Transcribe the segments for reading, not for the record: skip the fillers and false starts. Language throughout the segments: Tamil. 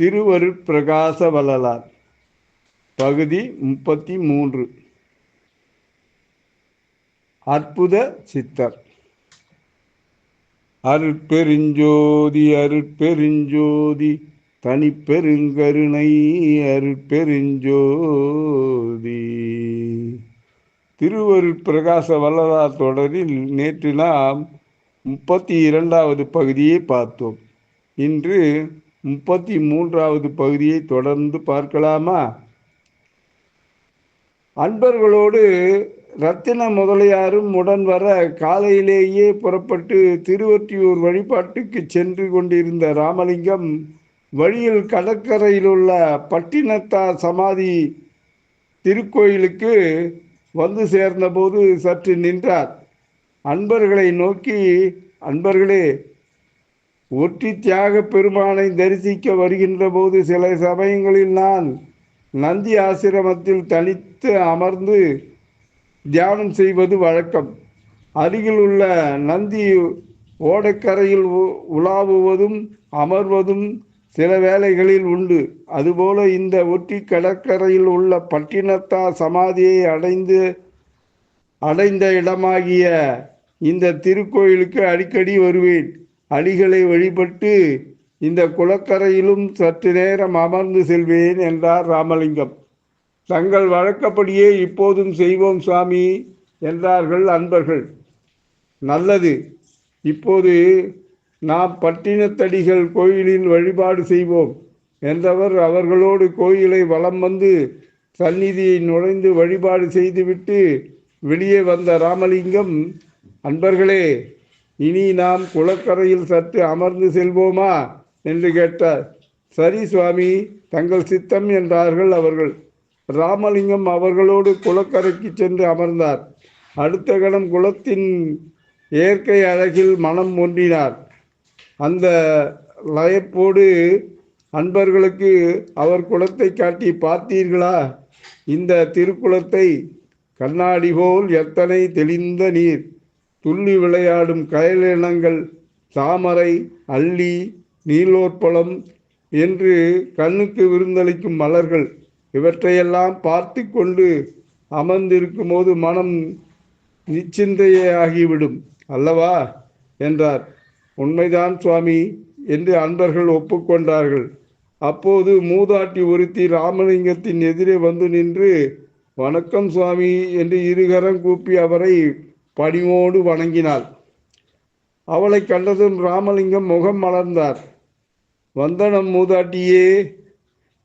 திருவருட்பிரகாச வள்ளலார் பகுதி 33. அற்புத சித்தர். அருட்பெருஞ்சோதி அருட்பெருஞ்சோதி தனிப்பெருங்கருணை அருட்பெருஞ்சோதி. திருவருட்பிரகாச வள்ளலார் தொடரில் நேற்று நாம் 32வது பகுதியை பார்த்தோம். இன்று 33வது பகுதியை தொடர்ந்து பார்க்கலாமா? அன்பர்களோடு ரத்தின முதலியாரும் உடன் வர காலையிலேயே புறப்பட்டு திருவொற்றியூர் வழிபாட்டுக்கு சென்று கொண்டிருந்த ராமலிங்கம் வழியில் கடற்கரையில் உள்ள பட்டினத்தார் சமாதி திருக்கோயிலுக்கு வந்து சேர்ந்தபோது சற்று நின்றார். அன்பர்களை நோக்கி, அன்பர்களே, ஒற்றி தியாக பெருமானை தரிசிக்க வருகின்ற போது சில சமயங்களில் நான் நந்தி ஆசிரமத்தில் தனித்து அமர்ந்து தியானம் செய்வது வழக்கம். அருகில் உள்ள நந்தி ஓடக்கரையில் உலாவுவதும் அமர்வதும் சில வேளைகளில் உண்டு. அதுபோல இந்த ஒற்றி கடற்கரையில் உள்ள பட்டினத்தார் சமாதியை அடைந்த இடமாகிய இந்த திருக்கோயிலுக்கு அடிக்கடி வருவேன். அடிகளை வழிபட்டு இந்த குளக்கரையிலும் சற்று நேரம் அமர்ந்து செல்வேன் என்றார் ராமலிங்கம். தங்கள் வழக்கப்படியே இப்போதும் செய்வோம் சுவாமி என்றார்கள் அன்பர்கள். நல்லது, இப்போது நாம் பட்டினத்தடிகள் கோயிலில் வழிபாடு செய்வோம் என்றவர் அவர்களோடு கோயிலை வலம் வந்து சந்நிதியை நுழைந்து வழிபாடு செய்துவிட்டு வெளியே வந்த ராமலிங்கம், அன்பர்களே, இனி நாம் குளக்கரையில் சற்று அமர்ந்து செல்வோமா என்று கேட்டார். சரி சுவாமி, தங்கள் சித்தம் என்றார்கள் அவர்கள். ராமலிங்கம் அவர்களோடு குளக்கரைக்கு சென்று அமர்ந்தார். அடுத்த கணம் குளத்தின் இயற்கை அழகில் மனம் ஒன்றினார். அந்த லயப்போடு அன்பர்களுக்கு அவர் குளத்தை காட்டி, பார்த்தீர்களா இந்த திருக்குளத்தை? கண்ணாடி போல் எத்தனை தெளிந்த நீர், துள்ளி விளையாடும் கயலினங்கள், தாமரை, அல்லி, நீலோற்பலம் என்று கண்ணுக்கு விருந்தளிக்கும் மலர்கள், இவற்றையெல்லாம் பார்த்து கொண்டு அமர்ந்திருக்கும் போது மனம் நிச்சிந்தையாகிவிடும் அல்லவா என்றார். உண்மைதான் சுவாமி என்று அன்பர்கள் ஒப்புக்கொண்டார்கள். அப்போது மூதாட்டி ஒருத்தி ராமலிங்கத்தின் எதிரே வந்து நின்று, வணக்கம் சுவாமி என்று இருகரம் கூப்பி அவரை பணிவோடு வணங்கினாள். அவளை கண்டதும் ராமலிங்கம் முகம் மலர்ந்தார். வந்தனம் மூதாட்டியே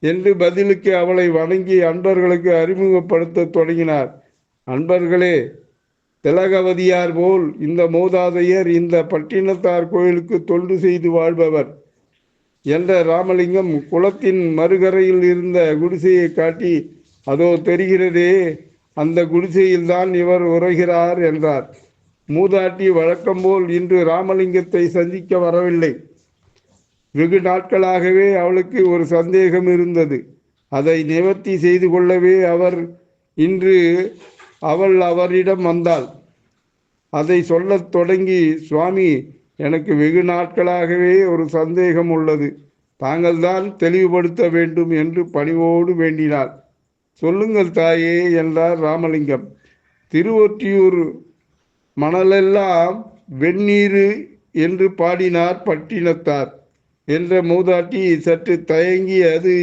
என்று பதிலுக்கு அவளை வணங்கி அன்பர்களுக்கு அறிமுகப்படுத்த தொடங்கினார். அன்பர்களே, திலகவதியார் போல் இந்த மூதாதையர் இந்த பட்டினத்தார் கோயிலுக்கு தொண்டு செய்து வாழ்பவர் என்ற ராமலிங்கம் குளத்தின் மறுகரையில் இருந்த குடிசையை காட்டி, அதோ தெரிகிறதே, அந்த குடிசையில்தான் இவர் உரைகிறார் என்றார். மூதாட்டி வழக்கம்போல் இன்று ராமலிங்கத்தை சந்திக்க வரவில்லை. வெகு நாட்களாகவே அவளுக்கு ஒரு சந்தேகம் இருந்தது. அதை நிவர்த்தி செய்து கொள்ளவே இன்று அவள் அவரிடம் வந்தாள். அதை சொல்லத் தொடங்கி, சுவாமி, எனக்கு வெகு நாட்களாகவே ஒரு சந்தேகம் உள்ளது, தாங்கள்தான் தெளிவுபடுத்த வேண்டும் என்று பணிவோடு வேண்டினாள். சொல்லுங்கள் தாயே என்றார் ராமலிங்கம். திருவொற்றியூர் மணலெல்லாம் வெந்நீரு என்று பாடினார் பட்டினத்தார் என்ற மூதாட்டி சற்று தயங்கி அது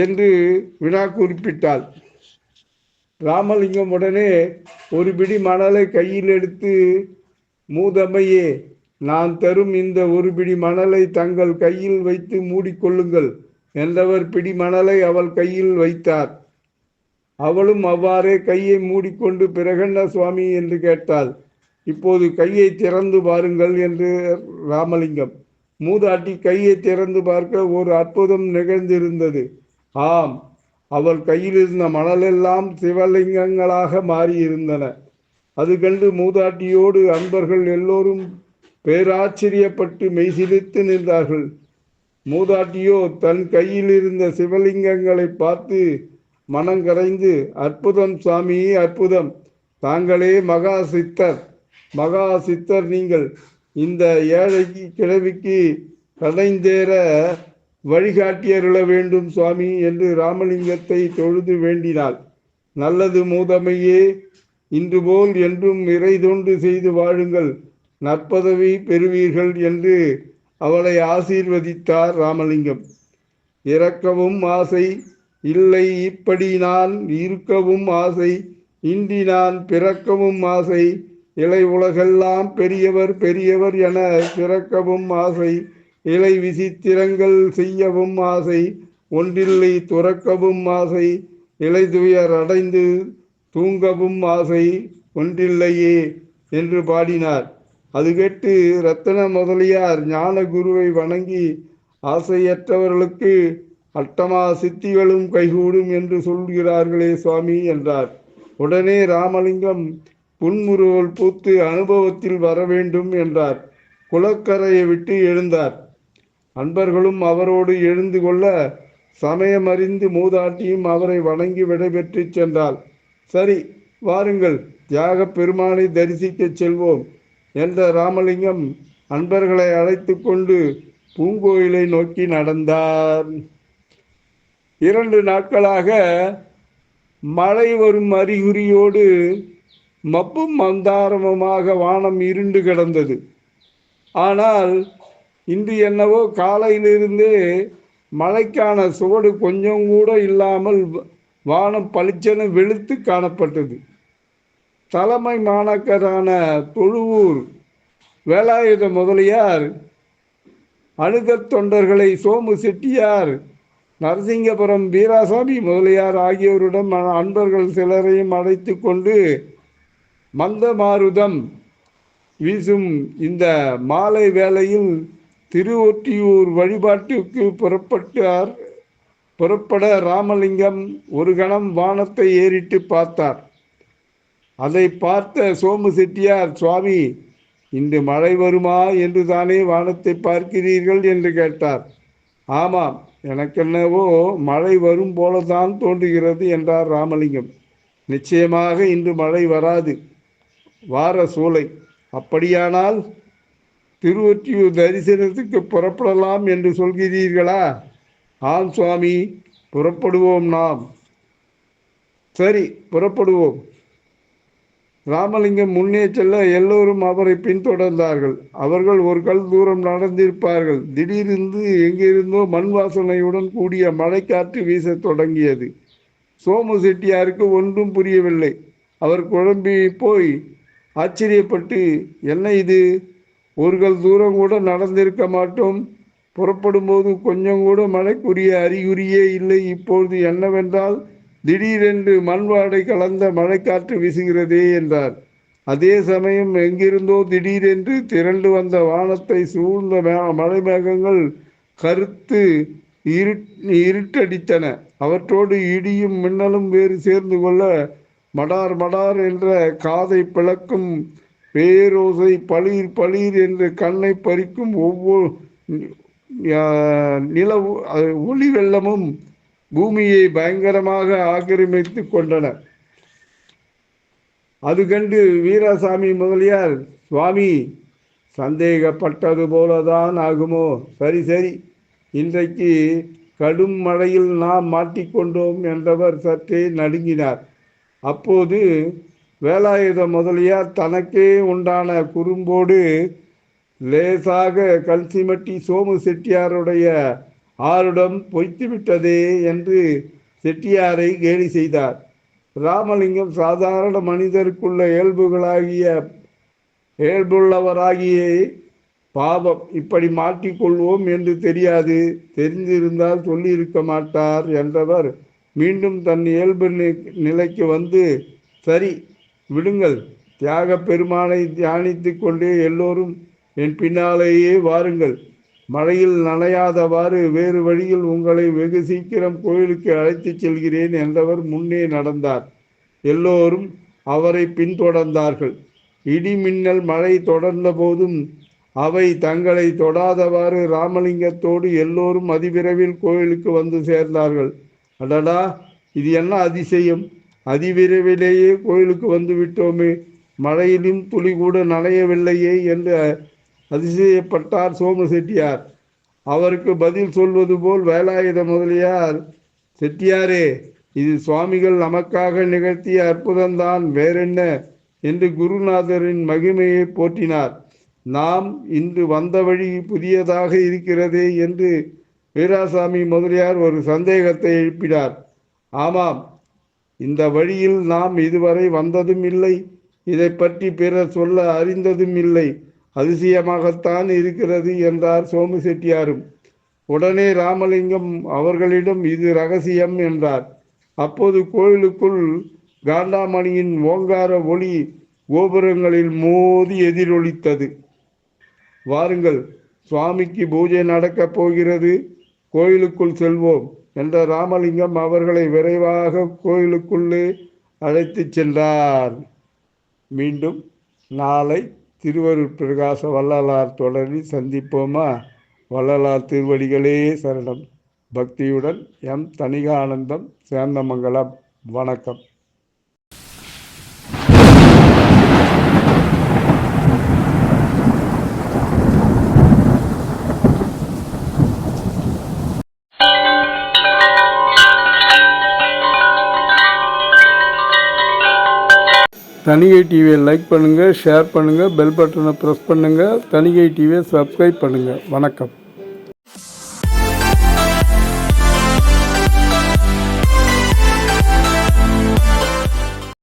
என்று வினா குறிப்பிட்டாள். ராமலிங்கம் உடனே ஒரு பிடி மணலை கையில் எடுத்து, மூதம்மையே, நான் தரும் இந்த ஒரு பிடி மணலை தங்கள் கையில் வைத்து மூடிக்கொள்ளுங்கள் என்றவர் பிடி மணலை அவள் கையில் வைத்தார். அவளும் அவ்வாறே கையை மூடிக்கொண்டு, பிறகென்ன சுவாமி என்று கேட்டாள். இப்போது கையை திறந்து பாருங்கள் என்று ராமலிங்கம். மூதாட்டி கையை திறந்து பார்க்க ஒரு அற்புதம் நிகழ்ந்திருந்தது. ஆம், அவள் கையில் இருந்த மணலெல்லாம் சிவலிங்கங்களாக மாறியிருந்தன. அது கண்டு மூதாட்டியோடு அன்பர்கள் எல்லோரும் பேராச்சரியப்பட்டு மெய்சிலித்து நின்றார்கள். மூதாட்டியோ தன் கையில் இருந்த சிவலிங்கங்களை பார்த்து மனங்கரைந்து, அற்புதம் சுவாமி, அற்புதம், தாங்களே மகா சித்தர் நீங்கள். இந்த ஏழை கிழவிக்கு கடைந்தேற வழிகாட்டியருள வேண்டும் சுவாமி என்று ராமலிங்கத்தை தொழுது வேண்டினாள். நல்லது மூதமையே, இன்று போல் என்றும் இறை தொண்டு செய்து வாழுங்கள், நற்பதவி பெறுவீர்கள் என்று அவளை ஆசீர்வதித்தார் ராமலிங்கம். இறக்கவும் ஆசை இல்லை, இப்படி நான் இருக்கவும் ஆசை, இன்றி நான் பிறக்கவும் ஆசை, இலை உலகெல்லாம் பெரியவர் பெரியவர் என பிறக்கவும் ஆசை, இலை விசித்திரங்கள் செய்யவும் ஆசை, ஒன்றில்லை துறக்கவும் ஆசை, இலை துயர் அடைந்து தூங்கவும் ஆசை, ஒன்றில்லையே என்று பாடினார். அது கேட்டு ரத்தன முதலியார் ஞான குருவை வணங்கி, ஆசையற்றவர்களுக்கு அட்டமா சித்திகளும் கைகூடும் என்று சொல்கிறார்களே சுவாமி என்றார். உடனே ராமலிங்கம் புன்முறுவல் பூத்து அனுபவத்தில் வர வேண்டும் என்றார். குளக்கரையை விட்டு எழுந்தார். அன்பர்களும் அவரோடு எழுந்து கொள்ள சமயமறிந்து மூதாட்டியும் அவரை வணங்கி விடைபெற்று சென்றாள். சரி, வாருங்கள், தியாக பெருமானை தரிசிக்க செல்வோம் என்ற ராமலிங்கம் அன்பர்களை அழைத்து கொண்டு பூங்கோயிலை நோக்கி நடந்தார். 2 நாட்களாக மழை வரும் அறிகுறியோடு மப்பும் மந்தாரமுமாக வானம் இருண்டு கிடந்தது. ஆனால் இன்று என்னவோ காலையிலிருந்தே மழைக்கான சுவடு கொஞ்சம் கூட இல்லாமல் வானம் பளிச்சென வெளுத்து காணப்பட்டது. தலைமை மாணக்கரான தொழுவூர் வேலாயுத முதலியார் அணுகத் தொண்டர்களை சோமு செட்டியார், நரசிங்கபுரம் வீராசாமி முதலியார் ஆகியோருடன் அன்பர்கள் சிலரையும் அழைத்து கொண்டு மந்தமாருதம் வீசும் இந்த மாலை வேளையில் திருவொற்றியூர் வழிபாட்டுக்கு புறப்பட ராமலிங்கம் ஒரு கணம் வானத்தை ஏறிட்டு பார்த்தார். அதை பார்த்த சோமு செட்டியார், சுவாமி, இன்று மழை வருமா என்று தானே வானத்தை பார்க்கிறீர்கள் என்று கேட்டார். ஆமாம், எனக்கென்னவோ மழை வரும் போலதான் தோன்றுகிறது என்றார் ராமலிங்கம். நிச்சயமாக இன்று மழை வராது, வார சூலை. அப்படியானால் திருவொற்றியூர் தரிசனத்துக்கு புறப்படலாம் என்று சொல்கிறீர்களா? ஆம் சுவாமி, புறப்படுவோம் நாம். சரி, புறப்படுவோம். ராமலிங்கம் முன்னே செல்ல எல்லோரும் அவரை பின்தொடர்ந்தார்கள். அவர்கள் ஒரு கல் தூரம் நடந்திருப்பார்கள். திடீரென்று எங்கிருந்தோ மண் வாசனையுடன் கூடிய மழைக்காற்று வீசத் தொடங்கியது. சோமு செட்டியாருக்கு ஒன்றும் புரியவில்லை. அவர் குழம்பி போய் ஆச்சரியப்பட்டு, என்ன இது, ஒரு கல் தூரம் கூட நடந்திருக்க மாட்டோம், புறப்படும் போது கொஞ்சம் கூட மழைக்குரிய அறிகுறியே இல்லை, இப்பொழுது என்னவென்றால் திடீரென்று மண்வாடை கலந்த மழைக்காற்று வீசுகிறதே என்றார். அதே சமயம் எங்கிருந்தோ திடீரென்று திரண்டு வந்த வானத்தை சூழ்ந்த மழை மேகங்கள் கருத்து இருட்டடித்தன. அவற்றோடு இடியும் மின்னலும் வேறு சேர்ந்து கொள்ள மடார் மடார் என்ற காதை பிளக்கும் பேரோசை, பளீர் பளீர் என்று கண்ணை பறிக்கும் ஒவ்வொரு நிலவு ஒளி வெள்ளமும் பூமியை பயங்கரமாக ஆக்கிரமித்து கொண்டன. அது கண்டு வீராசாமி முதலியார், சுவாமி, சந்தேகப்பட்டது போலதான் ஆகுமோ? சரி சரி, இன்றைக்கு கடும் மழையில் நாம் மாட்டிக்கொண்டோம் என்றவர் சற்றே நடுங்கினார். அப்போது வேலாயுத முதலியார் தனக்கே உண்டான குறும்போடு லேசாக கல்சிமட்டி சோமு செட்டியாருடைய ஆருடம் பொய்த்துவிட்டதே என்று செட்டியாரை கேலி செய்தார். ராமலிங்கம் சாதாரண மனிதருக்குள்ள இயல்புள்ளவராகிய பாவம், இப்படி மாட்டிக்கொள்வோம் என்று தெரியாது, தெரிந்திருந்தால் சொல்லியிருக்க மாட்டார் என்றவர் மீண்டும் தன் இயல்பு நிலைக்கு வந்து, சரி விடுங்கள், தியாக பெருமானை தியானித்து கொண்டே எல்லோரும் என் பின்னாலேயே வாருங்கள், மழையில் நனையாதவாறு வேறு வழியில் உங்களை வெகு சீக்கிரம் கோயிலுக்கு அழைத்து செல்கிறேன் என்றவர் முன்னே நடந்தார். எல்லோரும் அவரை பின்தொடர்ந்தார்கள். இடி மின்னல் மழை தொடர்ந்த போதும் அவை தங்களை தொடாதவாறு ராமலிங்கத்தோடு எல்லோரும் அதிவிரைவில் கோயிலுக்கு வந்து சேர்ந்தார்கள். அடடா, இது என்ன அதிசயம், அதிவிரைவிலேயே கோயிலுக்கு வந்து விட்டோமே, மழையிலும் துளி கூட நனையவில்லையே என்று அதிசயப்பட்டார் சோமு செட்டியார். அவருக்கு பதில் சொல்வது போல் வேலாயுத முதலியார், செட்டியாரே, இது சுவாமிகள் நமக்காக நிகழ்த்திய அற்புதம்தான், வேறென்ன என்று குருநாதரின் மகிமையை போற்றினார். நாம் இன்று வந்த வழி புதியதாக இருக்கிறதே என்று வீராசாமி முதலியார் ஒரு சந்தேகத்தை எழுப்பினார். ஆமாம், இந்த வழியில் நாம் இதுவரை வந்ததும் இல்லை, இதை பற்றி பிறர் சொல்ல அறிந்ததும் இல்லை, அதிசயமாகத்தான் இருக்கிறது என்றார் சோமு செட்டியாரும். உடனே ராமலிங்கம் அவர்களிடம் இது ரகசியம் என்றார். அப்போது கோயிலுக்குள் காண்டாமணியின் ஓங்கார ஒளி கோபுரங்களில் மோதி எதிரொலித்தது. வாருங்கள், சுவாமிக்கு பூஜை நடக்கப் போகிறது, கோயிலுக்குள் செல்வோம் என்ற ராமலிங்கம் அவர்களை விரைவாக கோயிலுக்குள்ளே அழைத்து சென்றார். மீண்டும் நாளை திருவருட் பிரகாச வள்ளலார் தொடரில் சந்திப்போமா? வள்ளலார் திருவடிகளே சரணம். பக்தியுடன் எம் தணிகானந்தம், சேந்தமங்கலம். வணக்கம். தணிகை டிவியை லைக் பண்ணுங்கள், ஷேர் பண்ணுங்கள், பெல் பட்டனை ப்ரெஸ் பண்ணுங்கள். தணிகை டிவியை சப்ஸ்கிரைப் பண்ணுங்கள். வணக்கம்.